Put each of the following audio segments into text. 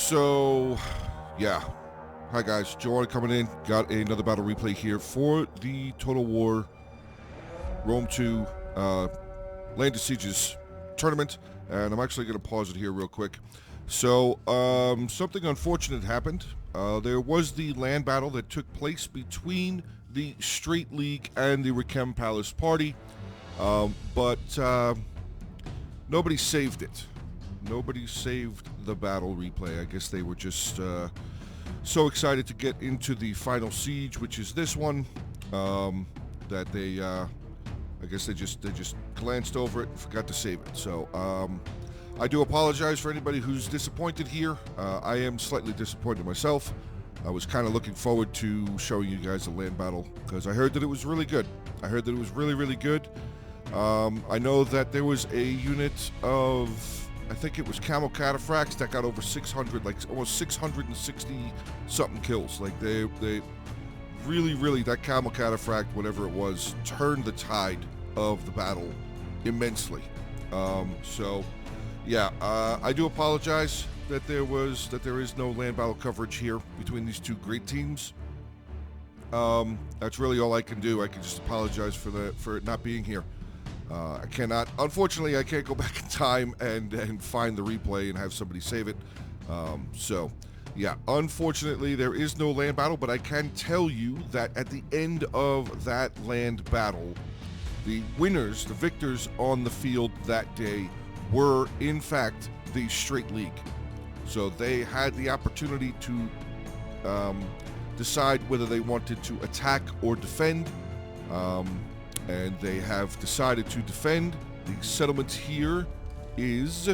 So, yeah. Hi guys, Joe coming in. Got another battle replay here for the Total War Rome 2 Land of Sieges tournament. And I'm actually going to pause it here real quick. So, something unfortunate happened. There was the land battle that took place between the Straight League and the Rakem Palace party. But nobody saved it. Nobody saved the battle replay. I guess they were just so excited to get into the final siege, which is this one, that they, I guess they just glanced over it and forgot to save it. So I do apologize for anybody who's disappointed here. I am slightly disappointed myself. I was kind of looking forward to showing you guys the land battle because I heard that it was really good. I heard that it was really, really good. I know that there was a unit of, I think it was Camel Cataphracts that got over 600, like almost 660 something kills. Like they really, that Camel Cataphract, whatever it was, turned the tide of the battle immensely. So yeah, I do apologize that there is no land battle coverage here between these two great teams. That's really all I can do. I can just apologize for it not being here. I cannot, unfortunately, I can't go back in time and find the replay and have somebody save it. So, yeah, unfortunately, there is no land battle, but I can tell you that at the end of that land battle, the winners, the victors on the field that day were, in fact, the Straight League. So they had the opportunity to decide whether they wanted to attack or defend. And they have decided to defend. The settlement here is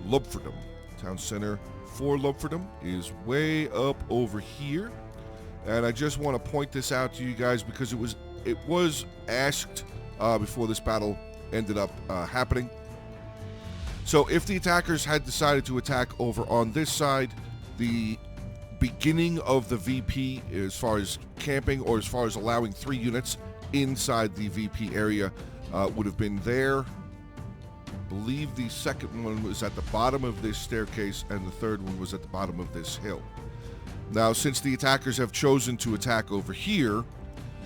Lumfordham. Town center for Lumfordham is way up over here. And I just want to point this out to you guys because it was asked before this battle ended up happening. So if the attackers had decided to attack over on this side, the beginning of the VP as far as camping or as far as allowing 3 units inside the VP area would have been there. I believe the second one was at the bottom of this staircase and the third one was at the bottom of this hill. Now, since the attackers have chosen to attack over here,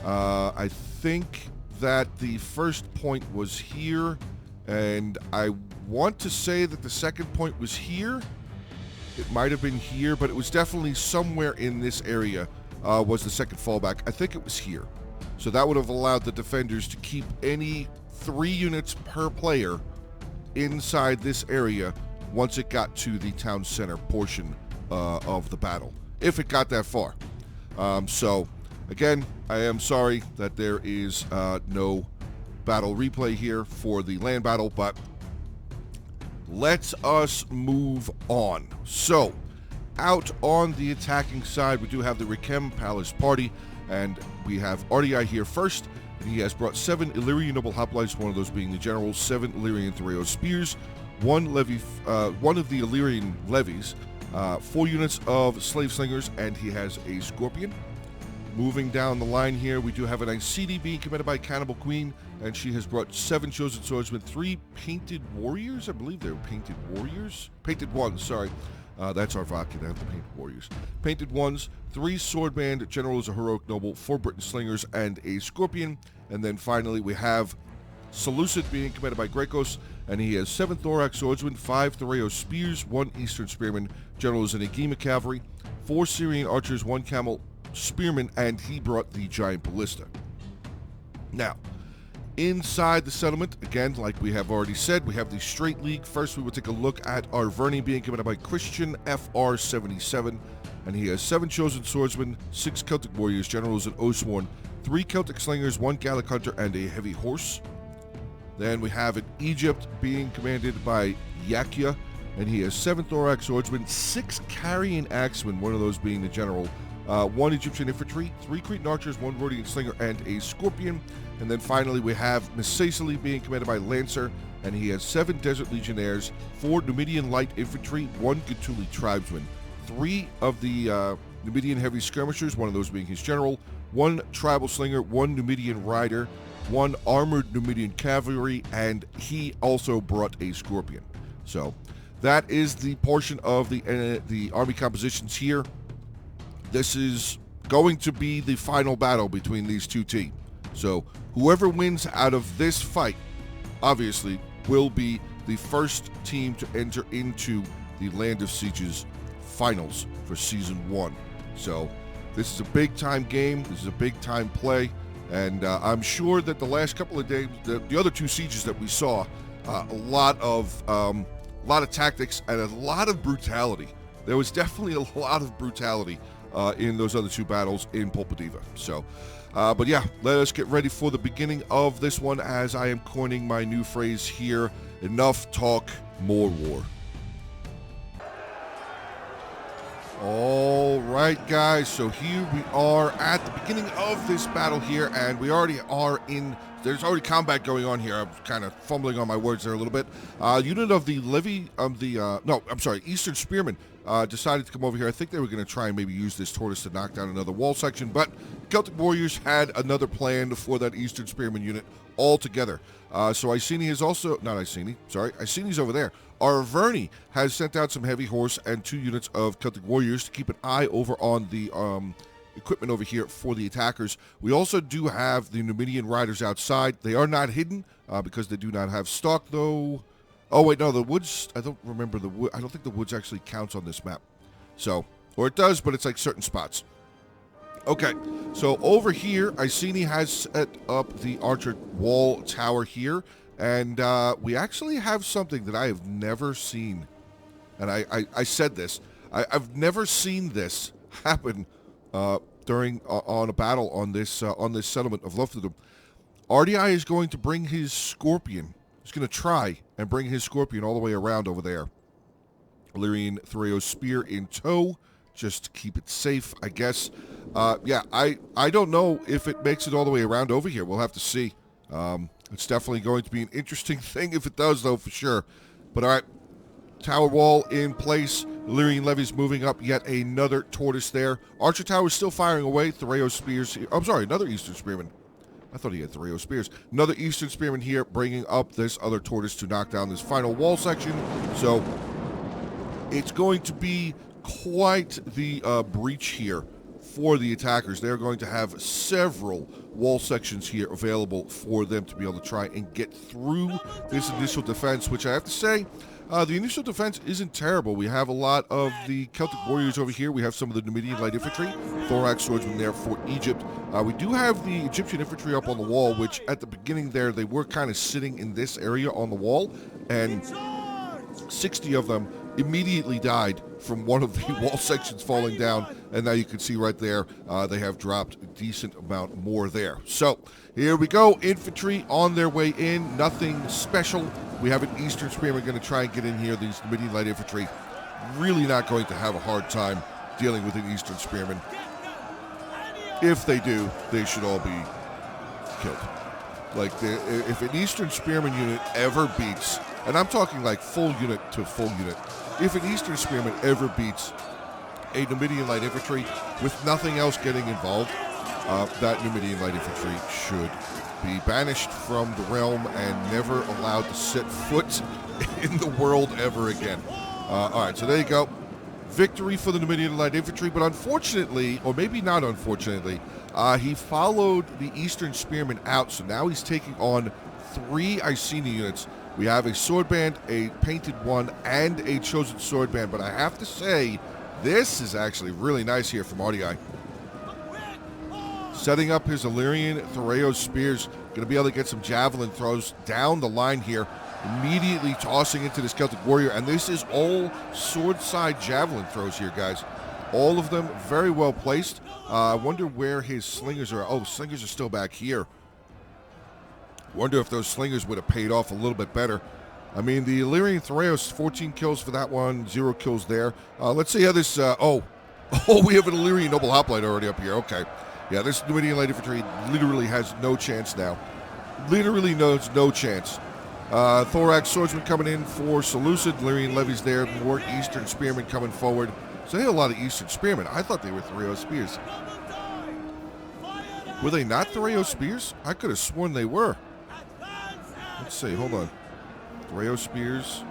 I think that the first point was here, and I want to say that the second point was here. It might have been here, but it was definitely somewhere in this area was the second fallback. I think it was here. So that would have allowed the defenders to keep any 3 units per player inside this area once it got to the town center portion of the battle, if it got that far. So, again, I am sorry that there is no battle replay here for the land battle, but let us move on. So, out on the attacking side, we do have the Rakem Palace party. And we have RDI here first, and he has brought 7 Illyrian Noble Hoplites, one of those being the generals, 7 Illyrian Thoreo Spears, 1 of the Illyrian levies, 4 units of Slave Slingers, and he has a Scorpion. Moving down the line here, we do have an ICD being commanded by Cannibal Queen, and she has brought 7 Chosen Swordsmen, 3 Painted Warriors. I believe they're Painted Warriors? Painted Ones, sorry. That's our Vodka, they have the Painted Warriors. Painted Ones, 3 Swordband Generals, a Heroic Noble, 4 Britain Slingers, and a Scorpion. And then finally we have Seleucid being commanded by Grekos, and he has 7 Thorax Swordsmen, 5 Thoreo Spears, 1 Eastern Spearman, Generals, and a Gema Cavalry, 4 Syrian Archers, 1 Camel Spearman, and he brought the Giant Ballista. Now, inside the settlement, again, like we have already said, we have the Straight League. First, we will take a look at our Verney being commanded by Christian FR77, and he has 7 Chosen Swordsmen, 6 Celtic Warriors, Generals, and Oathsworn, 3 Celtic Slingers, 1 Gallic Hunter, and a Heavy Horse. Then we have in Egypt being commanded by Yakia, and he has 7 Thorax Swordsmen, 6 Carrion Axemen, one of those being the General, 1 Egyptian Infantry, 3 Cretan Archers, 1 Rhodian Slinger, and a Scorpion. And then finally we have Missacily being commanded by Lancer, and he has 7 Desert Legionnaires, 4 Numidian Light Infantry, 1 Gatuli Tribesman, 3 of the Numidian Heavy Skirmishers, one of those being his General, 1 Tribal Slinger, 1 Numidian Rider, 1 Armored Numidian Cavalry, and he also brought a Scorpion. So that is the portion of the army compositions here. This is going to be the final battle between these two teams. So whoever wins out of this fight, obviously, will be the first team to enter into the Land of Siege's finals for Season 1. So this is a big-time game. This is a big-time play. And I'm sure that the last couple of days, the other two sieges that we saw, a lot of tactics and a lot of brutality. There was definitely a lot of brutality in those other two battles in Pulpa Diva. So, but yeah, let us get ready for the beginning of this one as I am coining my new phrase here. Enough talk, more war. All right, guys, so here we are at the beginning of this battle here, and we already are in, there's already combat going on here. I'm kind of fumbling on my words there a little bit. Unit of the Eastern Spearmen decided to come over here. I think they were going to try and maybe use this tortoise to knock down another wall section, but Celtic Warriors had another plan for that Eastern Spearman unit altogether. So Iceni is also, not Iceni, sorry, Iceni's over there. Arverni has sent out some heavy horse and 2 units of Celtic Warriors to keep an eye over on the equipment over here for the attackers. We also do have the Numidian riders outside. They are not hidden because they do not have stock, though. Oh, wait, no, the woods, I don't remember the wood. I don't think the woods actually counts on this map. So, or it does, but it's like certain spots. Okay, so over here, Iceni has set up the archer wall tower here. And we actually have something that I have never seen. And I said this. I've never seen this happen during on a battle on this settlement of Luftadum. RDI is going to bring his Scorpion. He's going to try and bring his Scorpion all the way around over there. Illyrian Thoreo Spear in tow, just to keep it safe, I guess. Yeah, I don't know if it makes it all the way around over here. We'll have to see. It's definitely going to be an interesting thing if it does, though, for sure. But all right, tower wall in place. Illyrian levies moving up. Yet another tortoise there. Archer tower is still firing away. Thoreo spears here. I'm sorry, another Eastern Spearman. I thought he had Thoreo spears. Another Eastern Spearman here, bringing up this other tortoise to knock down this final wall section. So it's going to be quite the breach here for the attackers. They're going to have several wall sections here available for them to be able to try and get through this initial defense, which I have to say, the initial defense isn't terrible. We have a lot of the Celtic Warriors over here. We have some of the Numidian light infantry, thorax swordsmen there for Egypt. We do have the Egyptian infantry up on the wall, which at the beginning there, they were kind of sitting in this area on the wall, and 60 of them immediately died from one of the wall sections falling down, and now you can see right there they have dropped a decent amount more there. So here we go, infantry on their way in, nothing special. We have an Eastern Spearman going to try and get in here. These Numidian light infantry really not going to have a hard time dealing with an Eastern Spearman. If they do, they should all be killed. Like, if an Eastern Spearman unit ever beats, and I'm talking like full unit to full unit, if an Eastern Spearman ever beats a Numidian light infantry with nothing else getting involved, that Numidian light infantry should be banished from the realm and never allowed to set foot in the world ever again. All right, so there you go. Victory for the Numidian light infantry, but unfortunately, or maybe not unfortunately, he followed the Eastern Spearman out, so now he's taking on 3 Iceni units. We have a swordband, a painted one, and a chosen swordband, but I have to say, this is actually really nice here from RDI. Setting up his Illyrian Thoreo spears, going to be able to get some javelin throws down the line here, immediately tossing into this Celtic warrior, and this is all sword-side javelin throws here, guys. All of them very well placed. I wonder where his slingers are. Oh, slingers are still back here. Wonder if those slingers would have paid off a little bit better. I mean, the Illyrian Thoreos, 14 kills for that one, 0 kills there. Let's see how this, we have an Illyrian Noble Hoplite already up here. Okay. Yeah, this Numidian Light Infantry literally has no chance now. Literally no chance. Thorax Swordsman coming in for Seleucid. Illyrian Levies there. More Eastern Spearmen coming forward. So they have a lot of Eastern Spearmen. I thought they were Thoreo Spears. Were they not Thoreo Spears? I could have sworn they were. Let's see, hold on. Thoreo Spears.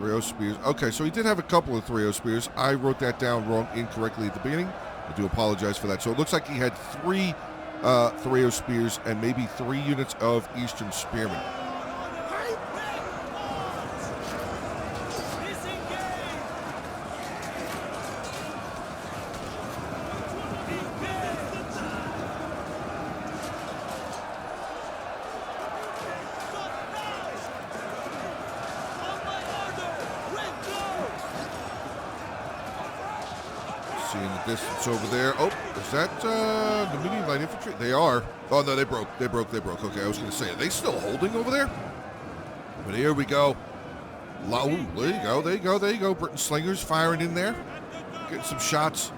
3-0 spears. Okay, so he did have a couple of 3-0 spears. I wrote that down wrong incorrectly at the beginning. I do apologize for that. So it looks like he had 3 3-0 spears and maybe 3 units of Eastern Spearmen. Seeing the distance over there. Oh, is that the medium light infantry? They are. Oh, no, they broke. They broke. Okay, I was going to say, are they still holding over there? But here we go. Ooh, there you go. Britain slingers firing in there. Getting some shots.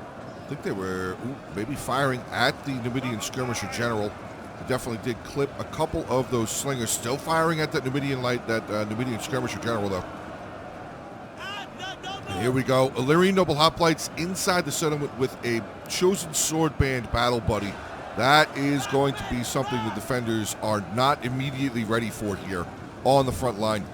I think they were maybe firing at the Numidian skirmisher general. They definitely did clip a couple of those slingers. Still firing at that Numidian skirmisher general, though. And here we go. Illyrian noble hoplites inside the settlement with a chosen sword band battle buddy. That is going to be something the defenders are not immediately ready for here on the front line.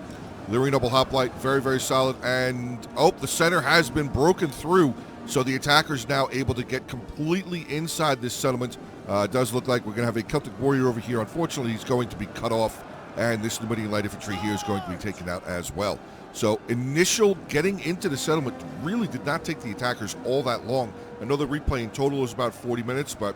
Illyrian noble hoplite, very, very solid. And, the center has been broken through. So the attackers now able to get completely inside this settlement. It does look like we're going to have a Celtic warrior over here. Unfortunately, he's going to be cut off. And this Numidian light infantry here is going to be taken out as well. So initial getting into the settlement really did not take the attackers all that long. I know the replay in total is about 40 minutes, but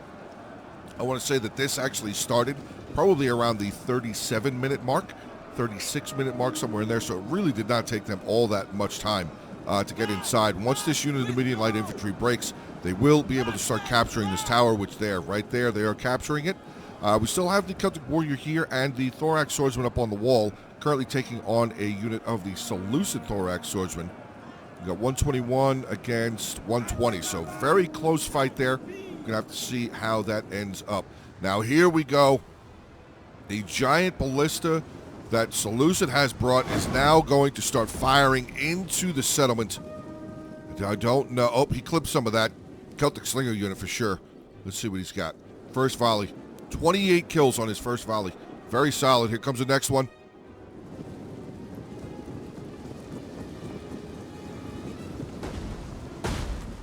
I want to say that this actually started probably around the 37-minute mark, 36-minute mark, somewhere in there. So it really did not take them all that much time to get inside. Once this unit of Numidian light infantry breaks, they will be able to start capturing this tower, which they are right there. They are capturing it. We still have the Celtic warrior here and the thorax swordsman up on the wall, currently taking on a unit of the Seleucid thorax swordsman. We got 121 against 120, so very close fight there. We're going to have to see how that ends up. Now here we go. The giant ballista that Seleucid has brought is now going to start firing into the settlement. I don't know. Oh, he clipped some of that Celtic slinger unit for sure. Let's see what he's got. First volley. 28 kills on his first volley. Very solid. Here comes the next one.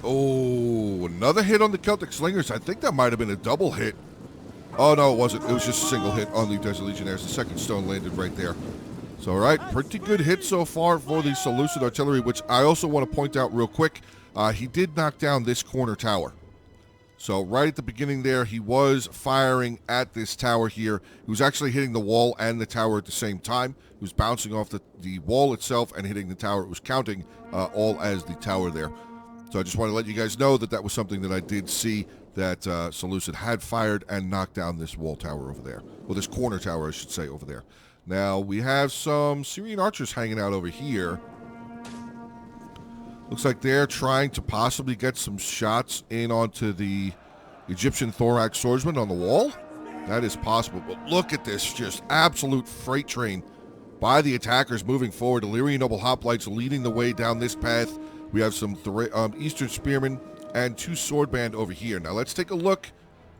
Oh, another hit on the Celtic slingers. I think that might have been a double hit. Oh, no, it wasn't. It was just a single hit on the Desert Legionnaires. The second stone landed right there. So, all right, pretty good hit so far for the Seleucid artillery, which I also want to point out real quick. He did knock down this corner tower. So right at the beginning there, he was firing at this tower here. He was actually hitting the wall and the tower at the same time. He was bouncing off the wall itself and hitting the tower. It was counting all as the tower there. So I just want to let you guys know that that was something that I did see, that Seleucid had fired and knocked down this wall tower over there. Well, this corner tower, I should say, over there. Now, we have some Syrian archers hanging out over here. Looks like they're trying to possibly get some shots in onto the Egyptian thorax swordsman on the wall. That is possible. But look at this, just absolute freight train by the attackers moving forward. Illyrian noble hoplites leading the way down this path. We have some Eastern spearmen and 2 sword band over here. Now let's take a look.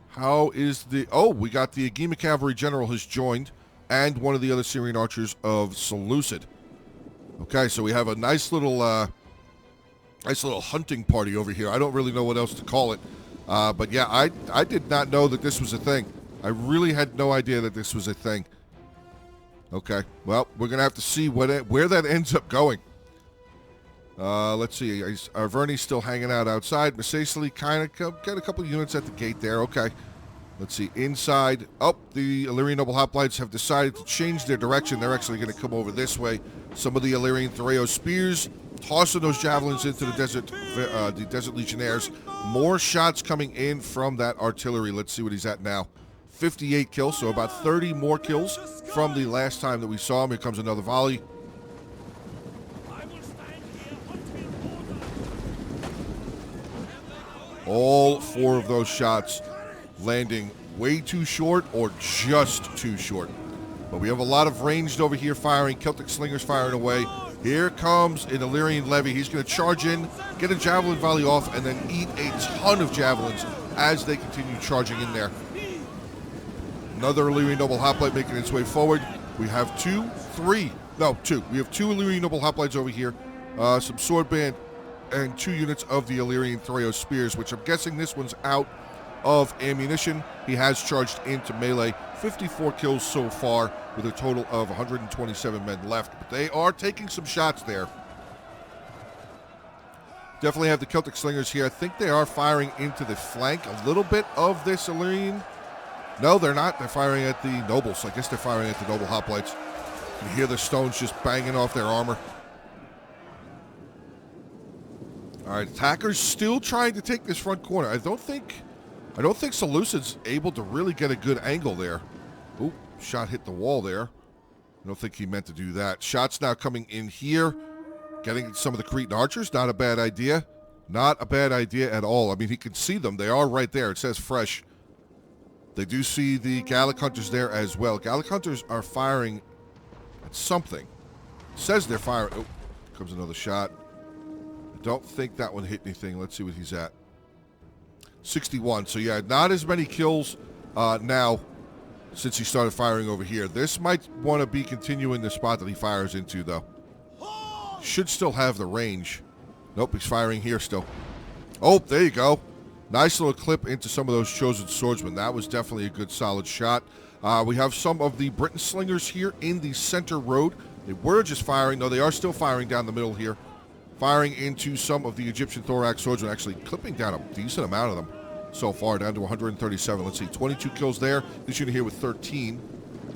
How is the... Oh, we got the Agema cavalry general has joined, and one of the other Syrian archers of Seleucid. Okay, so we have a nice little hunting party over here. I don't really know what else to call it. But yeah, I did not know that this was a thing. I really had no idea that this was a thing. Okay, well, we're going to have to see where that ends up going. Let's see. Arverni's still hanging out outside. Masacely kind of got a couple units at the gate there. Okay. Let's see. Inside. Oh, the Illyrian noble hoplites have decided to change their direction. They're actually going to come over this way. Some of the Illyrian Thoreo spears tossing those javelins into the Desert Legionnaires. More shots coming in from that artillery. Let's see what he's at now. 58 kills, so about 30 more kills from the last time that we saw him. Here comes another volley. All 4 of those shots landing way too short or just too short. But we have a lot of ranged over here firing. Celtic slingers firing away. Here comes an Illyrian levy. He's going to charge in, get a javelin volley off, and then eat a ton of javelins as they continue charging in there. Another Illyrian noble hoplite making its way forward. We have 2, 3 No, 2. We have 2 Illyrian Noble Hoplites over here, some Swordband, and 2 units of the Illyrian Threos Spears, which I'm guessing this one's out of ammunition. He has charged into melee. 54 kills so far, with a total of 127 men left. But they are taking some shots there. Definitely have the Celtic Slingers here. I think they are firing into the flank a little bit of this Illyrian. No, they're not. They're firing at the Nobles. I guess they're firing at the Noble Hoplites. You hear the stones just banging off their armor. All right, attackers still trying to take this front corner. I don't think Seleucid's able to really get a good angle there. Oop, shot hit the wall there. I don't think he meant to do that. Shots now coming in here. Getting some of the Cretan archers, not a bad idea. Not a bad idea at all. I mean, he can see them. They are right there. It says fresh. They do see the Gallic Hunters there as well. Gallic Hunters are firing at something. It says they're firing. Oh, comes another shot. I don't think that one hit anything. Let's see what he's at. 61. So, yeah, not as many kills now since he started firing over here. This might want to be continuing the spot that he fires into, though. Should still have the range. Nope, he's firing here still. Oh, there you go. Nice little clip into some of those chosen swordsmen. That was definitely a good solid shot. We have some of the Britain Slingers here in the center road. They were just firing. No, they are still firing down the middle here. Firing into some of the Egyptian Thorax swordsmen. Actually clipping down a decent amount of them so far, down to 137. Let's see, 22 kills there. This unit here with 13.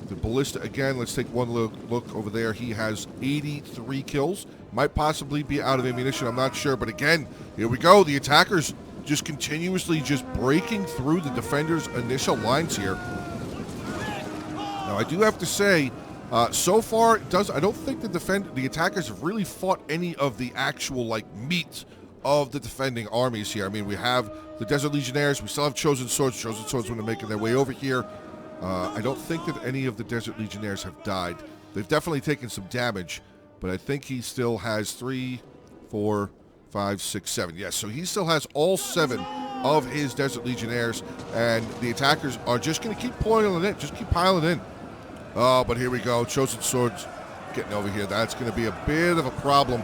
The Ballista again, let's take one look over there. He has 83 kills. Might possibly be out of ammunition, I'm not sure. But again, here we go. The attackers just continuously just breaking through the defenders' initial lines here. Now, I do have to say, so far, I don't think the attackers have really fought any of the actual, meat of the defending armies here. I mean, we have the Desert Legionnaires. We still have Chosen Swordsmen are making their way over here. I don't think that any of the Desert Legionnaires have died. They've definitely taken some damage, but I think he still has 3, 4, 5, 6, 7. Yes, so he still has all 7 of his Desert Legionnaires, and the attackers are just going to keep piling in, just keep piling in. Oh, but here we go. Chosen Swords getting over here. That's going to be a bit of a problem.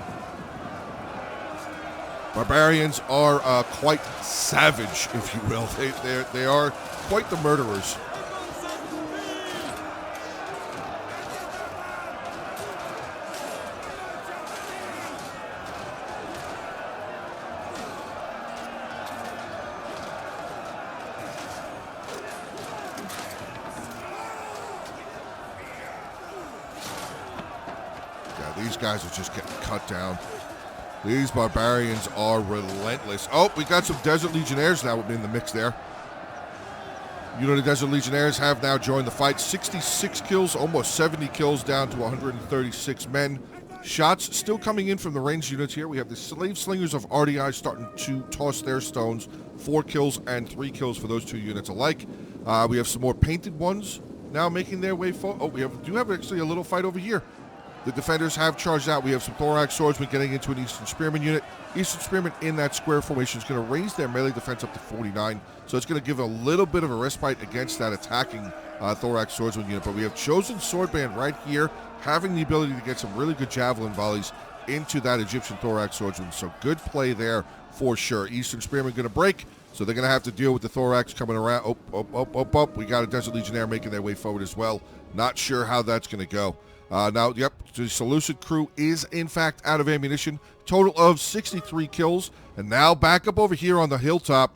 Barbarians are quite savage, if you will. They are quite the murderers. These guys are just getting cut down. These barbarians are relentless. Oh, we got some Desert Legionnaires now in the mix there. You know, the Desert Legionnaires have now joined the fight. 66 kills, almost 70 kills, down to 136 men. Shots still coming in from the ranged units here. We have the Slave Slingers of RDI starting to toss their stones. 4 kills and 3 kills for those 2 units alike. We have some more painted ones now making their way forward. Oh, we do have actually a little fight over here. The defenders have charged out. We have some Thorax Swordsmen getting into an Eastern Spearman unit. Eastern Spearman in that square formation is going to raise their melee defense up to 49. So it's going to give a little bit of a respite against that attacking Thorax Swordsman unit. But we have Chosen Swordband right here, having the ability to get some really good javelin volleys into that Egyptian Thorax Swordsman. So good play there for sure. Eastern Spearman going to break. So they're going to have to deal with the Thorax coming around. Oh. We got a Desert Legionnaire making their way forward as well. Not sure how that's going to go. Now, yep, the Seleucid crew is, in fact, out of ammunition. Total of 63 kills. And now back up over here on the hilltop,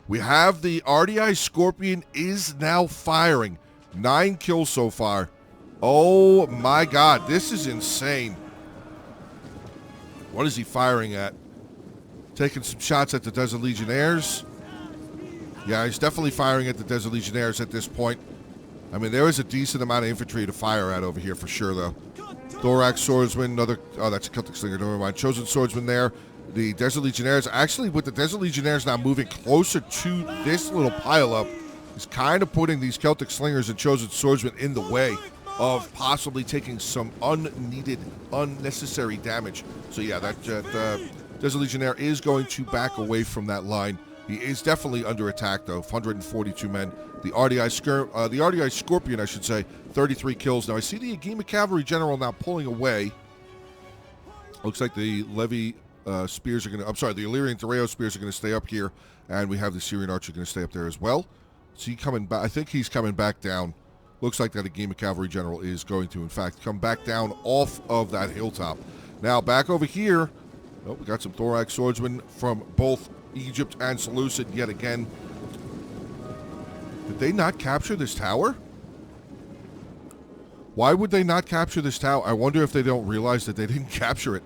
we have the RDI Scorpion is now firing. 9 kills so far. Oh, my God. This is insane. What is he firing at? Taking some shots at the Desert Legionnaires. Yeah, he's definitely firing at the Desert Legionnaires at this point. I mean, there is a decent amount of infantry to fire at over here for sure, though. Thorax Swordsman, another... Oh, that's a Celtic Slinger, never mind. Chosen Swordsman there. The Desert Legionnaires, actually, with the Desert Legionnaires now moving closer to this little pileup, is kind of putting these Celtic Slingers and Chosen Swordsmen in the way of possibly taking some unneeded, unnecessary damage. So, yeah, that Desert Legionnaire is going to back away from that line. He is definitely under attack, though. 142 men. The RDI Scorpion, I should say, 33 kills. Now, I see the Agima Cavalry General now pulling away. Looks like the Levy spears are going to... I'm sorry, the Illyrian Thoreo spears are going to stay up here, and we have the Syrian Archer going to stay up there as well. Is he coming back? I think he's coming back down. Looks like that Agima Cavalry General is going to, in fact, come back down off of that hilltop. Now, back over here, oh, we got some Thorax Swordsmen from both Egypt and Seleucid yet again. Did they not capture this tower? Why would they not capture this tower? I wonder if they don't realize that they didn't capture it.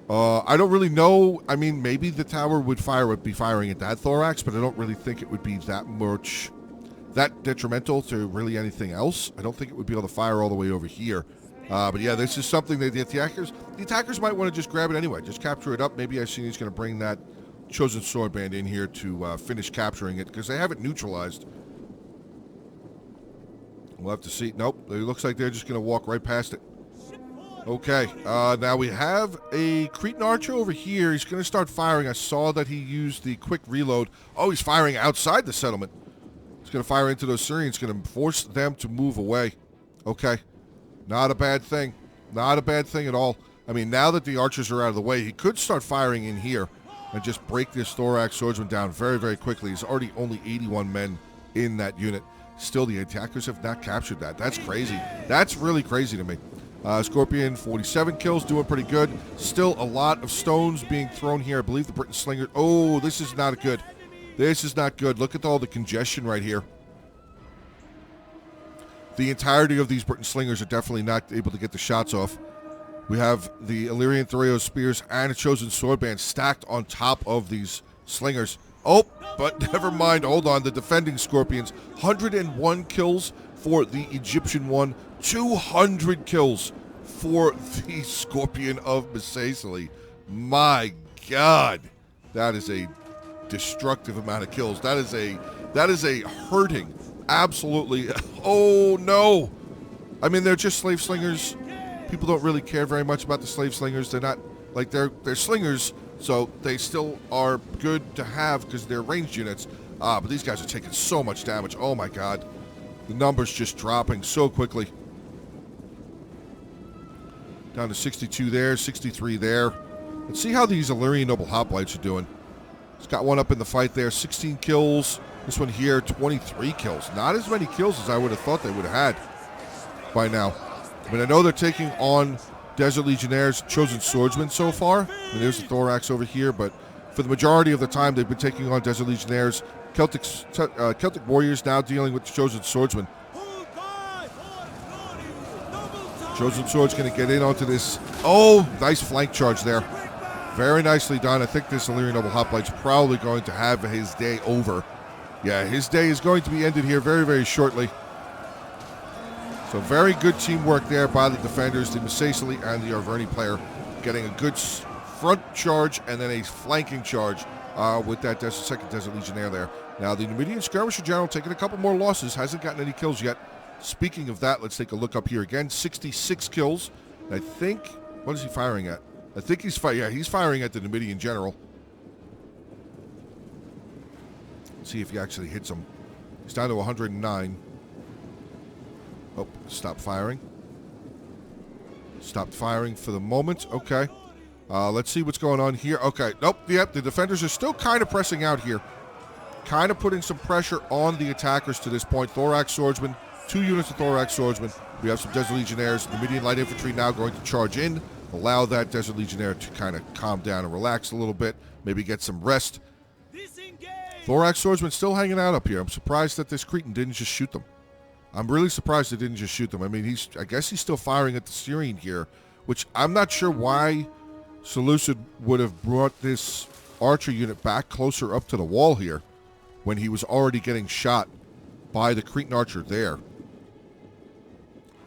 I don't really know. I mean, maybe the tower would be firing at that Thorax, but I don't really think it would be that detrimental to really anything else. I don't think it would be able to fire all the way over here. But yeah, this is something that the attackers might want to just grab it anyway. Just capture it up. Maybe Iceni's going to bring that Chosen Sword Band in here to finish capturing it, because they have it neutralized. We'll have to see. Nope, it looks like they're just going to walk right past it. Okay, now we have a Cretan Archer over here. He's going to start firing. I saw that he used the quick reload. Oh, he's firing outside the settlement. He's going to fire into those Syrians. Going to force them to move away. Okay, not a bad thing. Not a bad thing at all. I mean, now that the archers are out of the way, he could start firing in here and just break this Thorax Swordsman down very, very quickly. He's already only 81 men in that unit. Still, the attackers have not captured that. That's crazy. That's really crazy to me. Scorpion, 47 kills, doing pretty good. Still a lot of stones being thrown here. I believe the Briton Slinger... Oh, this is not good. This is not good. Look at all the congestion right here. The entirety of these Briton Slingers are definitely not able to get the shots off. We have the Illyrian Thoreo spears and a Chosen Sword Band stacked on top of these slingers. Oh, but never mind. Hold on. The defending Scorpions, 101 kills for the Egyptian one, 200 kills for the Scorpion of Mesacily. My God, that is a destructive amount of kills. That is a hurting, absolutely. Oh no! I mean, they're just slave slingers. People don't really care very much about the slave slingers. They're not like they're slingers, so they still are good to have because they're ranged units. But these guys are taking so much damage. Oh my God. The numbers just dropping so quickly. Down to 62 there, 63 there. Let's see how these Illyrian Noble Hoplites are doing. He's got one up in the fight there, 16 kills. This one here, 23 kills. Not as many kills as I would have thought they would have had by now. I mean, I know they're taking on Desert Legionnaires, Chosen Swordsmen so far. I mean, there's the Thorax over here, but for the majority of the time, they've been taking on Desert Legionnaires. Celtic warriors now dealing with the Chosen Swordsman. Chosen Sword's going to get in onto this. Oh, nice flank charge there. Very nicely done. I think this Illyrian Noble Hoplite's probably going to have his day over. Yeah, his day is going to be ended here very, very shortly. So very good teamwork there by the defenders, the Mesacily and the Arverni player, getting a good front charge and then a flanking charge with that second Desert Legionnaire there. Now, the Numidian Skirmisher General taking a couple more losses, hasn't gotten any kills yet. Speaking of that, let's take a look up here again. 66 kills. I think, what is he firing at? I think he's firing at the Numidian General. Let's see if he actually hits him. He's down to 109. Oh, stop firing. Stopped firing for the moment. Okay. Let's see what's going on here. Okay. Nope. Yep. The defenders are still kind of pressing out here. Kind of putting some pressure on the attackers to this point. Thorax Swordsman. 2 units of Thorax Swordsman. We have some Desert Legionnaires. The Numidian Light Infantry now going to charge in. Allow that Desert Legionnaire to kind of calm down and relax a little bit. Maybe get some rest. Thorax Swordsman still hanging out up here. I'm surprised that this Cretan didn't just shoot them. I'm really surprised they didn't just shoot them. I mean, I guess he's still firing at the Syrian here, which I'm not sure why Seleucid would have brought this archer unit back closer up to the wall here when he was already getting shot by the Cretan archer there.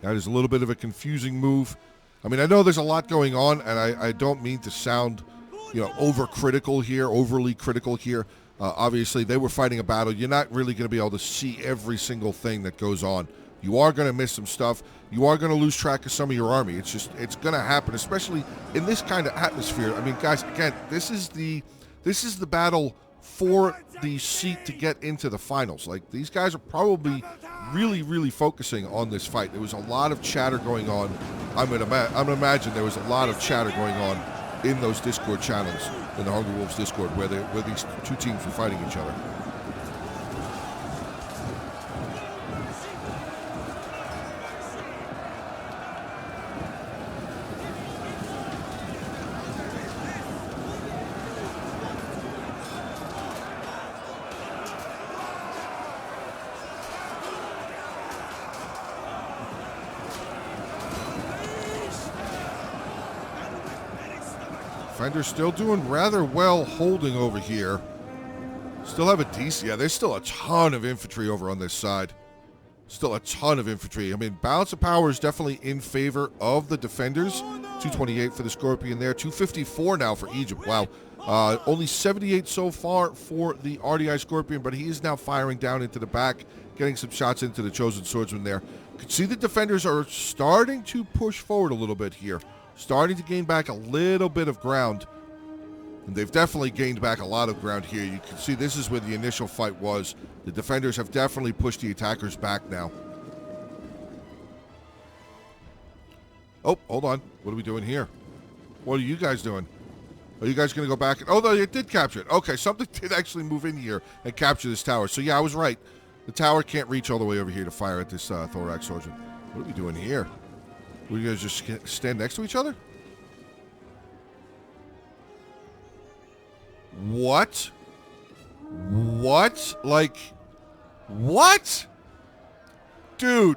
That is a little bit of a confusing move. I mean, I know there's a lot going on, and I don't mean to sound, overcritical here, overly critical here. Obviously, they were fighting a battle. You're not really going to be able to see every single thing that goes on. You are going to miss some stuff. You are going to lose track of some of your army. It's going to happen, especially in this kind of atmosphere. I mean, guys, again, this is the battle for the seat to get into the finals. Like, these guys are probably really, really focusing on this fight. There was a lot of chatter going on. I'm gonna imagine there was a lot of chatter going on in those Discord channels, in the Hungry Wolves Discord, where these two teams were fighting each other. Defenders still doing rather well holding over here. Still have a decent... Yeah, there's still a ton of infantry over on this side. Still a ton of infantry. I mean, balance of power is definitely in favor of the defenders. 228 for the Scorpion there. 254 now for Egypt. Wow. Only 78 so far for the RDI Scorpion, but he is now firing down into the back, getting some shots into the Chosen Swordsman there. You can see the defenders are starting to push forward a little bit here. Starting to gain back a little bit of ground. And they've definitely gained back a lot of ground here. You can see this is where the initial fight was. The defenders have definitely pushed the attackers back now. Oh, hold on. What are we doing here? What are you guys doing? Are you guys going to go back? Oh, no, it did capture it. Okay, something did actually move in here and capture this tower. So, yeah, I was right. The tower can't reach all the way over here to fire at this Thorax Swordsman. What are we doing here? Will you guys just stand next to each other? What? What? Like, what? Dude.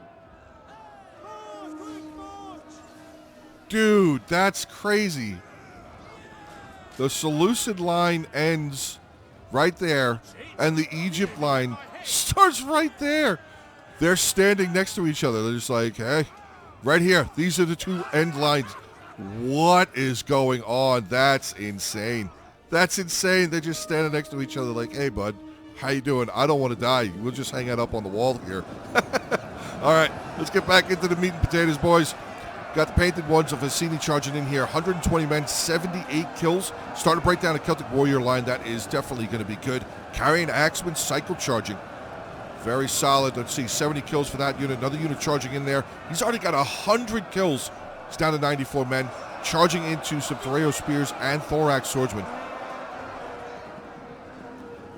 Dude, that's crazy. The Seleucid line ends right there, and the Egypt line starts right there. They're standing next to each other. They're just like, hey. Right here. These are the two end lines. What is going on? That's insane. That's insane. They're just standing next to each other like, hey, bud, how you doing? I don't want to die. We'll just hang out up on the wall here. All right, let's get back into the meat and potatoes, boys. Got the painted ones of Hassini charging in here. 120 men, 78 kills. Starting to break down a Celtic Warrior line. That is definitely going to be good. Carrying Axeman, cycle charging. Very solid. Let's see, 70 kills for that unit. Another unit charging in there. He's already got 100 kills. He's down to 94 men. Charging into some Thoreo Spears and Thorax Swordsmen.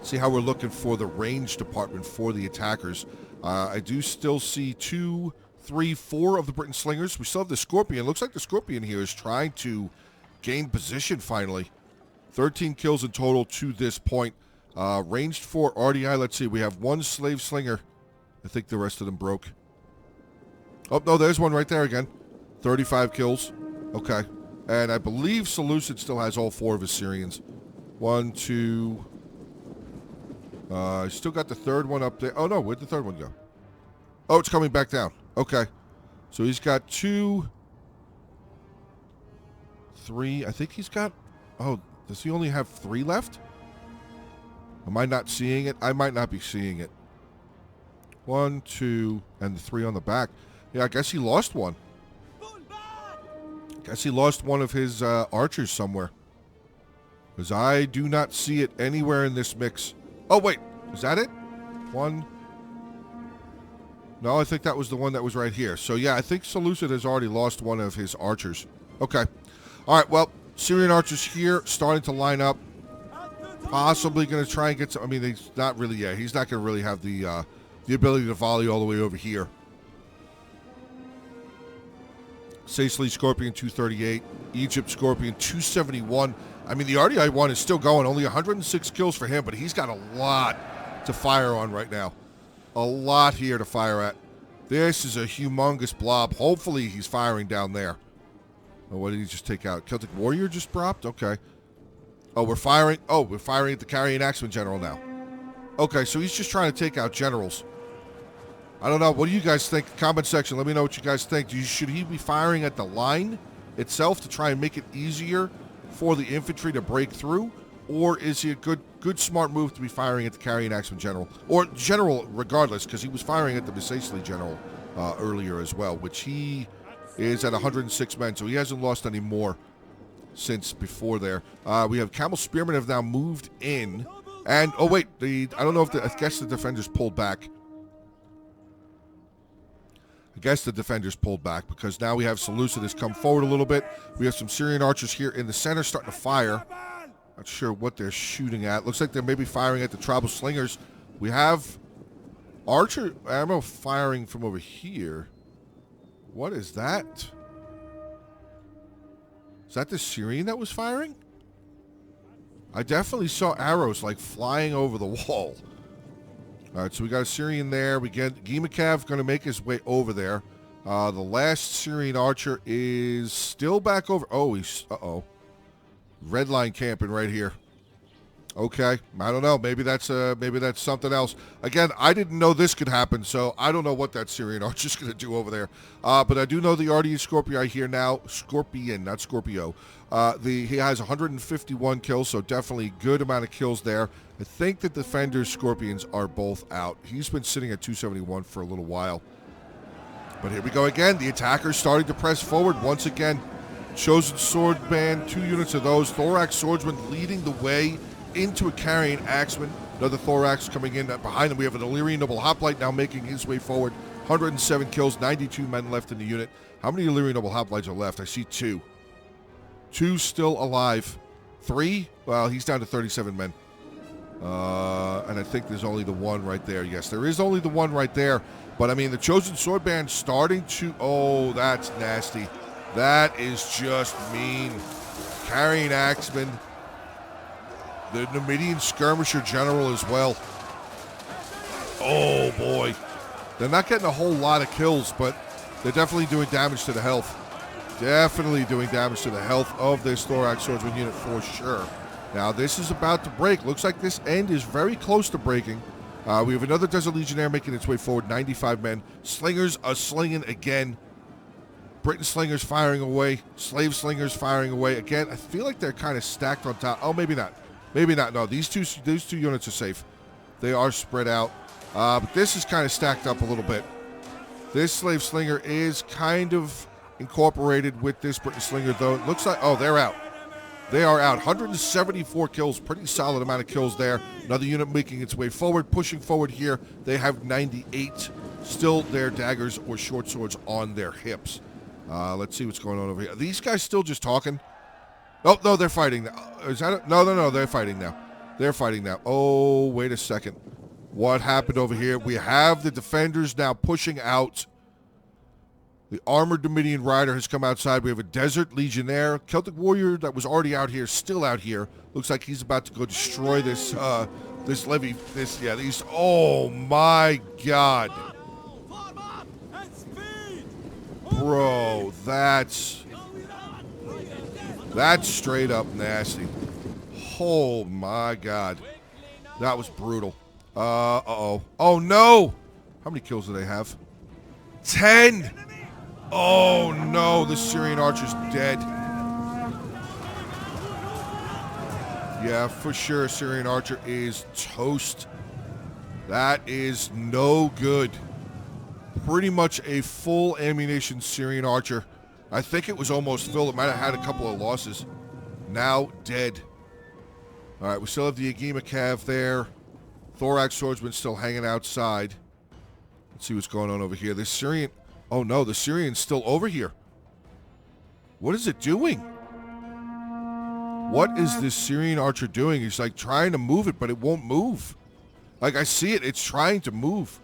See how we're looking for the range department for the attackers. I do still see 2, 3, 4 of the Britain Slingers. We still have the Scorpion. Looks like the Scorpion here is trying to gain position finally. 13 kills in total to this point. Ranged for RDI, let's see, we have 1 Slave Slinger. I think the rest of them broke. Oh, no, there's one right there again. 35 kills. Okay. And I believe Seleucid still has all 4 of his Syrians. 1, 2... still got the third one up there. Oh, no, where'd the third one go? Oh, it's coming back down. Okay. So he's got 2... 3... I think he's got... Oh, does he only have 3 left? Am I not seeing it? I might not be seeing it. 1, 2, and the 3 on the back. Yeah, I guess he lost one. Guess he lost one of his archers somewhere. Because I do not see it anywhere in this mix. Oh, wait. Is that it? 1. No, I think that was the one that was right here. So, yeah, I think Seleucid has already lost one of his archers. Okay. All right, well, Syrian archers here starting to line up. Possibly going to try and get some... I mean, he's not really... Yeah, he's not going to really have the ability to volley all the way over here. Sicily Scorpion 238. Egypt Scorpion 271. I mean, the RDI one is still going. Only 106 kills for him, but he's got a lot to fire on right now. A lot here to fire at. This is a humongous blob. Hopefully he's firing down there. Oh, what did he just take out? Celtic Warrior just dropped? Okay. Oh, we're firing. Oh, we're firing at the Carrying Axeman General now. Okay, so he's just trying to take out generals. I don't know. What do you guys think? Comment section. Let me know what you guys think. Should he be firing at the line itself to try and make it easier for the infantry to break through? Or is he a good smart move to be firing at the Carrying Axeman General? Or General, regardless, because he was firing at the Sicily General earlier as well, which he is at 106 men, so he hasn't lost any more since before there. We have Camel Spearmen have now moved in And, oh wait, I don't know if I guess the defenders pulled back. I guess the defenders pulled back because now we have Seleucid has come forward a little bit. We have some Syrian archers here in the center starting to fire. Not sure what they're shooting at. Looks like they're maybe firing at the tribal slingers. We have archer ammo firing from over here. What is that? Is that the Syrian that was firing? I definitely saw arrows like flying over the wall. All right, so we got a Syrian there. We get Gimakav going to make his way over there. The last Syrian archer is still back over. Oh, he's red line camping right here. Okay, I don't know. Maybe that's something else. Again, I didn't know this could happen, so I don't know what that Syrian archer's going to do over there. But I do know the RDA Scorpii here now. Scorpion, not Scorpio. He has 151 kills, so definitely good amount of kills there. I think the defenders Scorpions are both out. He's been sitting at 271 for a little while. But here we go again. The attackers starting to press forward once again. Chosen Sword Band, 2 units of those. Thorax Swordsman leading the way into a carrying Axeman. Another Thorax coming in behind him. We have an Illyrian Noble Hoplite now making his way forward. 107 kills, 92 men left in the unit. How many Illyrian Noble Hoplites are left? I see 2. 2 still alive. 3? Well, he's down to 37 men. And I think there's only the 1 right there. Yes, there is only the 1 right there. But, I mean, the Chosen Sword Band starting to... Oh, that's nasty. That is just mean. Carrying Axeman. The Numidian Skirmisher General as well. Oh, boy. They're not getting a whole lot of kills, but they're definitely doing damage to the health. Definitely doing damage to the health of this Thorax Swordsman unit for sure. Now, this is about to break. Looks like this end is very close to breaking. We have another Desert Legionnaire making its way forward, 95 men. Slingers are slinging again. Britain Slingers firing away. Slave Slingers firing away. Again, I feel like they're kind of stacked on top. Oh, maybe not. Maybe not. No, these two units are safe. They are spread out. But this is kind of stacked up a little bit. This Slave Slinger is kind of incorporated with this Britain Slinger, though. It looks like... Oh, they're out. They are out. 174 kills. Pretty solid amount of kills there. Another unit making its way forward. Pushing forward here. They have 98. Still their daggers or short swords on their hips. Let's see what's going on over here. Are these guys still just talking? Oh, no, they're fighting now. Is that it? No, they're fighting now. They're fighting now. Oh, wait a second. What happened over here? We have the defenders now pushing out. The armored Dominion Rider has come outside. We have a Desert Legionnaire. Celtic Warrior that was already out here, still out here. Looks like he's about to go destroy this this levy. These. Oh, my God. Bro, that's straight up nasty. Oh, my God. That was brutal. Uh-oh. Oh, no. How many kills do they have? 10. Oh, no. The Syrian archer's dead. Yeah, for sure. Syrian archer is toast. That is no good. Pretty much a full ammunition Syrian archer. I think it was almost filled. It might have had a couple of losses. Now dead. All right, we still have the Agima Cav there. Thorax Swordsman still hanging outside. Let's see what's going on over here. The Syrian... Oh, no, the Syrian's still over here. What is it doing? What is this Syrian archer doing? He's like trying to move it, but it won't move. Like, I see it. It's trying to move.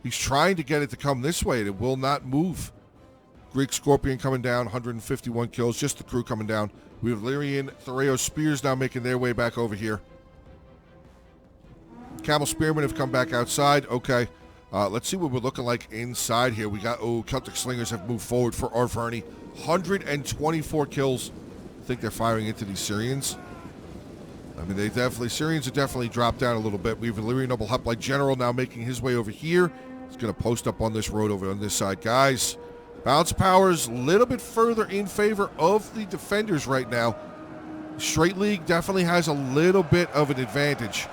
He's trying to get it to come this way, and it will not move. Greek Scorpion coming down, 151 kills. Just the crew coming down. We have Lyrian Thoreo Spears now making their way back over here. Camel Spearmen have come back outside. Okay. Let's see what we're looking like inside here. We got, Celtic Slingers have moved forward for Arverni. 124 kills. I think they're firing into these Syrians. I mean, Syrians have definitely dropped down a little bit. We have Illyrian Noble Hoplite General now making his way over here. He's going to post up on this road over on this side. Guys, balance of powers a little bit further in favor of the defenders right now. Straight League definitely has a little bit of an advantage.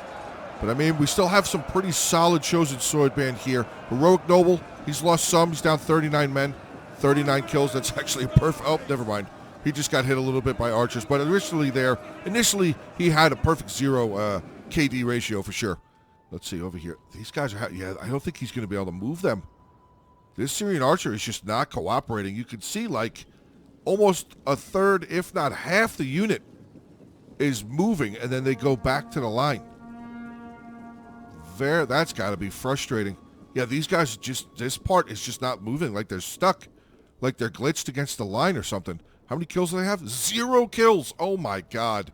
But, I mean, we still have some pretty solid Chosen Sword Band here. Heroic Noble, he's lost some. He's down 39 men, 39 kills. That's actually a perfect... Oh, never mind. He just got hit a little bit by archers. But initially he had a perfect 0 KD ratio for sure. Let's see over here. These guys are, yeah, I don't think he's going to be able to move them. This Syrian archer is just not cooperating. You can see like almost a third, if not half the unit is moving, and then they go back to the line. That's got to be frustrating. Yeah, these guys just, this part is just not moving, like they're stuck. Like they're glitched against the line or something. How many kills do they have? 0 kills. Oh my god.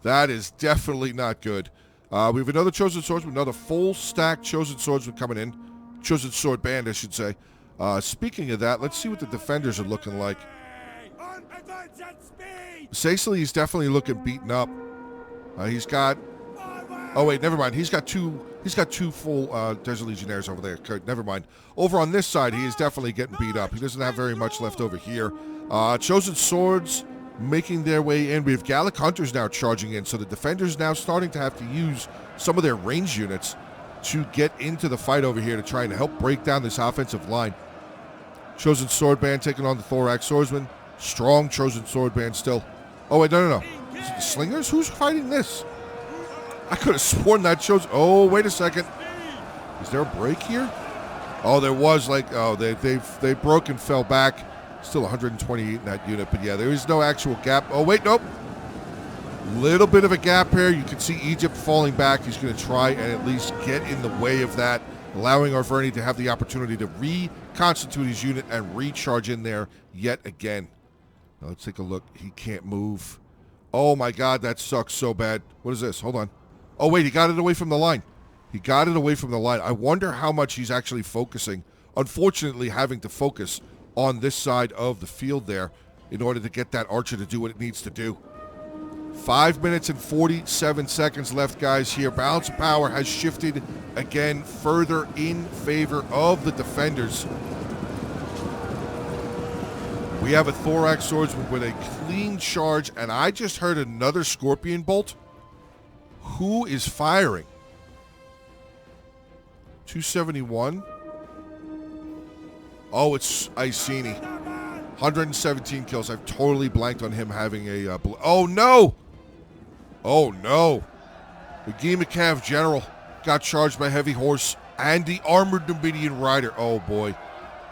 That is definitely not good. We have another Chosen Swordsman, another full stack Chosen Swordsman coming in. Chosen Sword Band, I should say. Speaking of that, let's see what the defenders are looking like. Cecily is definitely looking beaten up. He's got... Oh wait, never mind. He's got two full Desert Legionnaires over there. Never mind. Over on this side, he is definitely getting beat up. He doesn't have very much left over here. Chosen Swords making their way in. We have Gallic Hunters now charging in, so the defenders now starting to have to use some of their range units to get into the fight over here to try and help break down this offensive line. Chosen Sword Band taking on the Thorax Swordsman. Strong Chosen Sword Band still. Oh wait, no. Is it the Slingers? Who's fighting this? I could have sworn that Chosen... Oh, wait a second. Is there a break here? Oh, there was like... Oh, they broke and fell back. Still 128 in that unit, but yeah, there is no actual gap. Oh, wait, nope. Little bit of a gap here. You can see Egypt falling back. He's going to try and at least get in the way of that, allowing Arverni to have the opportunity to reconstitute his unit and recharge in there yet again. Now, let's take a look. He can't move. Oh, my God, that sucks so bad. What is this? Hold on. Oh, wait, he got it away from the line. He got it away from the line. I wonder how much he's actually focusing. Unfortunately, having to focus on this side of the field there in order to get that archer to do what it needs to do. 5 minutes and 47 seconds left, guys, here. Balance of power has shifted again further in favor of the defenders. We have a Thorax Swordsman with a clean charge, and I just heard another Scorpion Bolt. Who is firing? 271. Oh, it's Iceni. 117 kills. I've totally blanked on him having a... oh, no! Oh, no. The Gimacav General got charged by Heavy Horse and the Armored Numidian Rider. Oh, boy.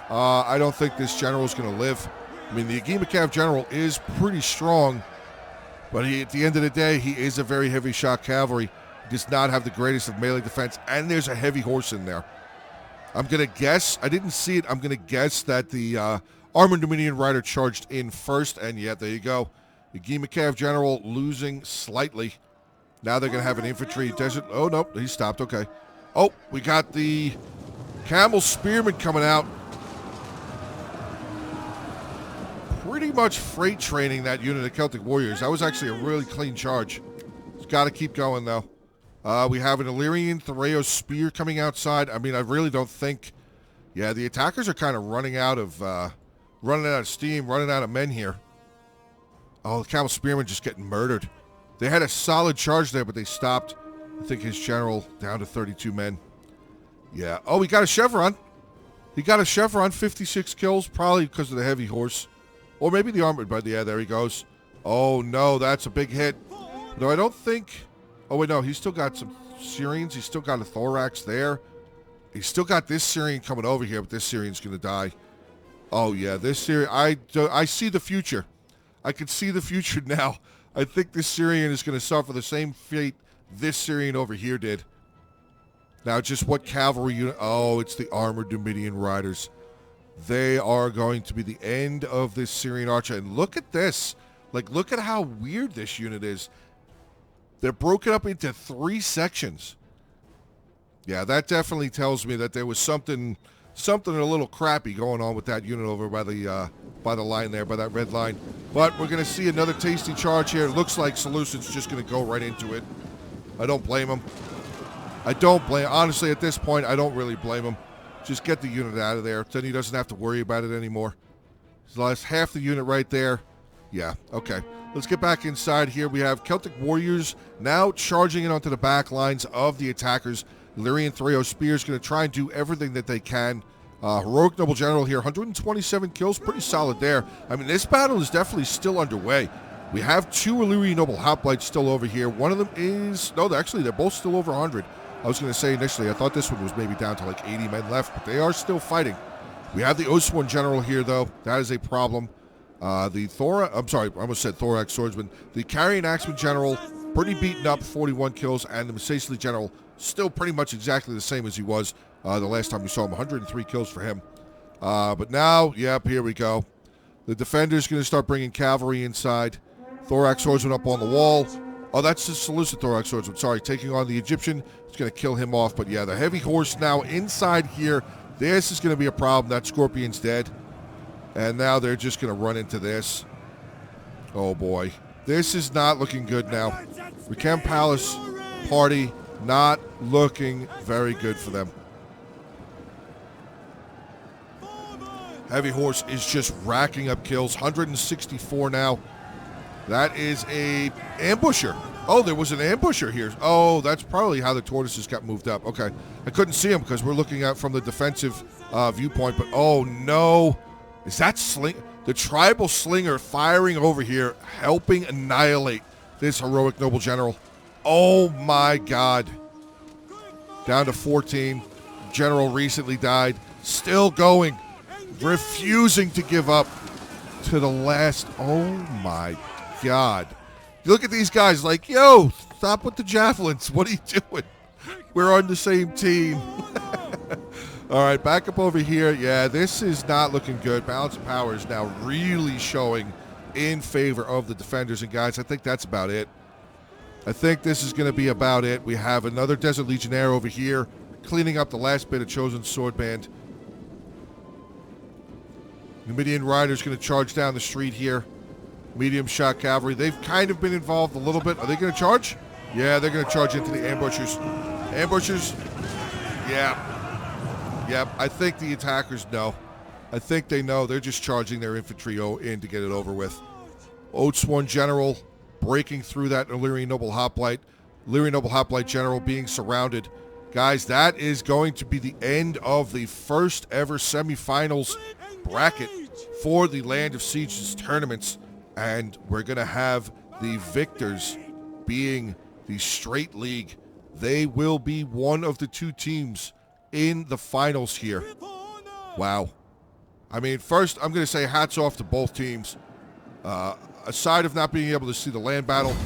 I don't think this general is going to live. I mean, the Gimacav General is pretty strong, but at the end of the day, he is a very heavy shot cavalry. He does not have the greatest of melee defense, and there's a Heavy Horse in there. I'm going to guess, I didn't see it, I'm going to guess that the Armored Numidian Rider charged in first, and yeah, there you go. The Gimacav General losing slightly. Now they're going to have an infantry desert. Oh, no, he stopped, okay. Oh, we got the Camel Spearman coming out. Pretty much freight training that unit of Celtic Warriors. That was actually a really clean charge. It's got to keep going, though. We have an Illyrian Theraeus Spear coming outside. I mean, I really don't think... Yeah, the attackers are kind of running out of steam, running out of men here. Oh, the Camel Spearman just getting murdered. They had a solid charge there, but they stopped. I think his general down to 32 men. Yeah. Oh, he got a Chevron. He got a Chevron, 56 kills, probably because of the Heavy Horse. Or maybe the armored, but yeah, there he goes. Oh, no, that's a big hit. No, I don't think... Oh, wait, no, he's still got some Syrians. He's still got a Thorax there. He's still got this Syrian coming over here, but this Syrian's going to die. Oh, yeah, this Syrian... I see the future. I can see the future now. I think this Syrian is going to suffer the same fate this Syrian over here did. Now, just what cavalry unit... Oh, it's the Armored Numidian Riders. They are going to be the end of this Syrian archer. And look at this. Like, look at how weird this unit is. They're broken up into 3 sections. Yeah, that definitely tells me that there was something a little crappy going on with that unit over by the line there, by that red line. But we're going to see another tasty charge here. It looks like Seleucid's just going to go right into it. I don't blame him. Honestly, at this point, I don't really blame him. Just get the unit out of there. Then he doesn't have to worry about it anymore. He's lost half the unit right there. Yeah, okay. Let's get back inside here. We have Celtic Warriors now charging in onto the back lines of the attackers. Illyrian Theraeus Spear is going to try and do everything that they can. Heroic Noble General here, 127 kills, pretty solid there. I mean, this battle is definitely still underway. We have 2 Illyrian Noble Hoplites still over here. One of them is... No, they're both still over 100. I was going to say initially, I thought this one was maybe down to like 80 men left, but they are still fighting. We have the Oswan General here, though. That is a problem. The I almost said Thorax Swordsman. The Carrion Axeman General, pretty beaten up, 41 kills, and the Masacely General, still pretty much exactly the same as he was the last time we saw him, 103 kills for him. But now, yep, here we go. The Defender's going to start bringing cavalry inside. Thorax Swordsman up on the wall. Oh, that's the Seleucid Thorax Swordsman. Sorry, taking on the Egyptian. It's going to kill him off. But yeah, the Heavy Horse now inside here. This is going to be a problem. That Scorpion's dead. And now they're just going to run into this. Oh, boy. This is not looking good now. Recam Palace party not looking very good for them. Heavy Horse is just racking up kills. 164 now. That is a ambusher. Oh, there was an ambusher here. Oh, that's probably how the tortoises got moved up. Okay. I couldn't see them because we're looking at from the defensive viewpoint. But, oh, no. Is that the tribal slinger firing over here, helping annihilate this heroic noble general? Oh, my God. Down to 14. General recently died. Still going. Refusing to give up to the last. Oh, my God. You look at these guys like, yo, stop with the javelins. What are you doing? We're on the same team. All right, back up over here. Yeah, this is not looking good. Balance of power is now really showing in favor of the Defenders. And, guys, I think that's about it. I think this is going to be about it. We have another Desert Legionnaire over here cleaning up the last bit of Chosen Sword Band. Numidian Rider's going to charge down the street here. Medium shot cavalry. They've kind of been involved a little bit. Are they going to charge? Yeah, they're going to charge into the ambushers. Ambushers. Yeah. Yep. I think the attackers know. I think they know. They're just charging their infantry in to get it over with. Oatsworn General breaking through that Illyrian Noble Hoplite. Illyrian Noble Hoplite General being surrounded. Guys, that is going to be the end of the first ever semifinals bracket for the Land of Siege's tournaments. And we're going to have the victors being the Straight League. They will be one of the 2 teams in the finals here. Wow. I mean, first, I'm going to say hats off to both teams. Aside of not being able to see the land battle,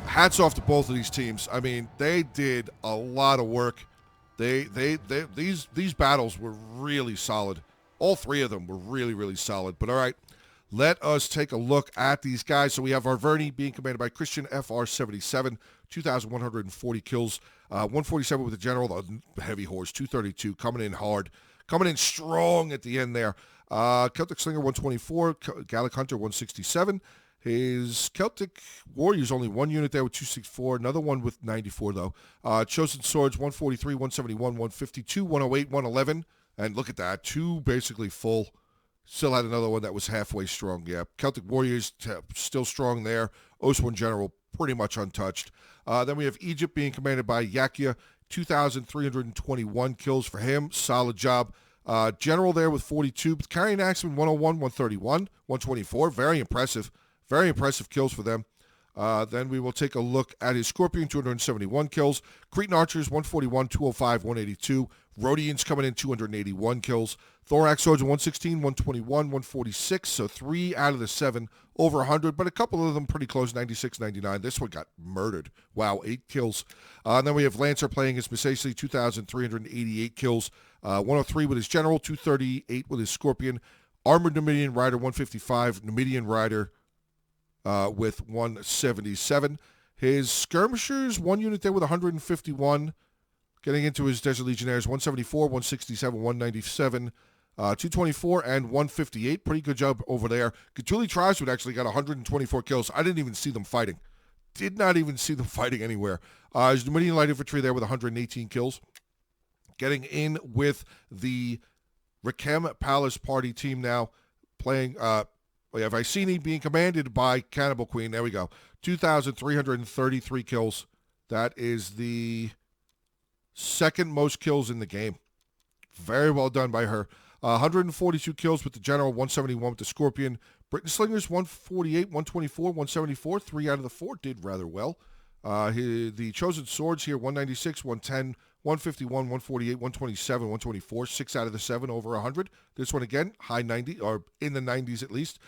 hats off to both of these teams. I mean, they did a lot of work. These battles were really solid. All 3 of them were really, really solid. But all right. Let us take a look at these guys. So we have Arverni being commanded by Christian FR-77, 2,140 kills, 147 with the general, the Heavy Horse, 232, coming in hard, coming in strong at the end there. Celtic Slinger, 124, Gallic Hunter, 167. His Celtic Warriors, only 1 unit there with 264, another one with 94, though. Chosen Swords, 143, 171, 152, 108, 111. And look at that, 2 basically full. Still had another one that was halfway strong, yeah. Celtic Warriors still strong there. Oswan General pretty much untouched. Then we have Egypt being commanded by Yakia, 2,321 kills for him. Solid job. General there with 42. But Carrion Axeman, 101, 131, 124. Very impressive. Very impressive kills for them. Then we will take a look at his Scorpion, 271 kills. Cretan Archers, 141, 205, 182. Rhodians coming in, 281 kills. Thorax Swords, 116, 121, 146. So 3 out of the 7 over 100, but a couple of them pretty close, 96, 99. This one got murdered. Wow, 8 kills. And then we have Lancer playing his Masacely, 2,388 kills. 103 with his General, 238 with his Scorpion. Armored Numidian Rider, 155. Numidian Rider with 177. His Skirmishers, 1 unit there with 151. Getting into his Desert Legionnaires, 174, 167, 197, 224, and 158. Pretty good job over there. Gatuli Tribeswood actually got 124 kills. I didn't even see them fighting. Did not even see them fighting anywhere. His Numidian Light Infantry there with 118 kills. Getting in with the Rechem Palace Party team now. Playing, we have Iceni being commanded by Cannibal Queen. There we go. 2,333 kills. That is the 2nd most kills in the game. Very well done by her. 142 kills with the General, 171 with the Scorpion. Britain Slingers, 148, 124, 174. 3 out of the 4 did rather well. The Chosen Swords here, 196, 110, 151, 148, 127, 124. 6 out of the 7 over 100. This one again, high 90, or in the 90s at least.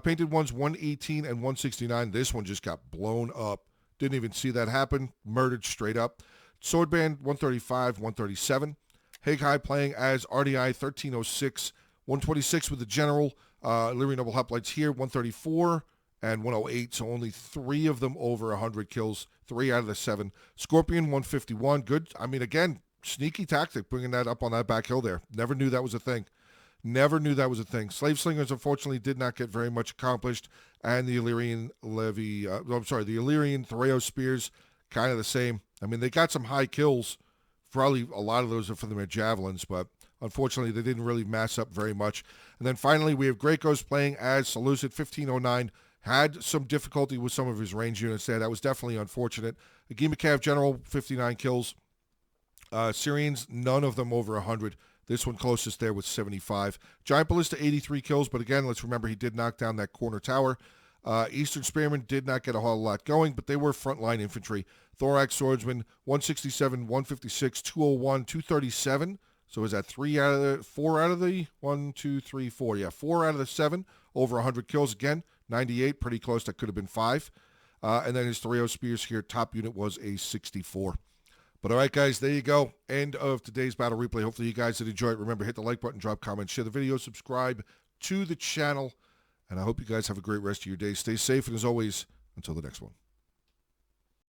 Painted ones, 118 and 169. This one just got blown up. Didn't even see that happen. Murdered straight up. Swordband, 135, 137. Haig High playing as RDI, 1306, 126 with the General. Illyrian Noble Hoplites here, 134 and 108, so only 3 of them over 100 kills, 3 out of the 7. Scorpion, 151, good. I mean, again, sneaky tactic, bringing that up on that back hill there. Never knew that was a thing. Slave Slingers, unfortunately, did not get very much accomplished, and the Illyrian the Illyrian Thereo Spears, kind of the same. I mean, they got some high kills. Probably a lot of those are for their javelins, but unfortunately, they didn't really mass up very much. And then finally, we have Greycoast playing as Seleucid, 1509. Had some difficulty with some of his range units there. That was definitely unfortunate. The Gimikav General, 59 kills. Syrians, none of them over 100. This one closest there with 75. Giant Ballista, 83 kills. But again, let's remember he did knock down that corner tower. Eastern Spearmen did not get a whole lot going, but they were frontline infantry. Thorax Swordsman, 167, 156, 201, 237. So is that 4 out of the 1, 2, 3, 4? Yeah, 4 out of the 7 over 100 kills. Again, 98, pretty close. That could have been 5. And then his Thereo Spears here, top unit was a 64. But all right, guys, there you go. End of today's battle replay. Hopefully you guys did enjoy it. Remember, hit the like button, drop comments, share the video, subscribe to the channel. And I hope you guys have a great rest of your day. Stay safe, and as always, until the next one.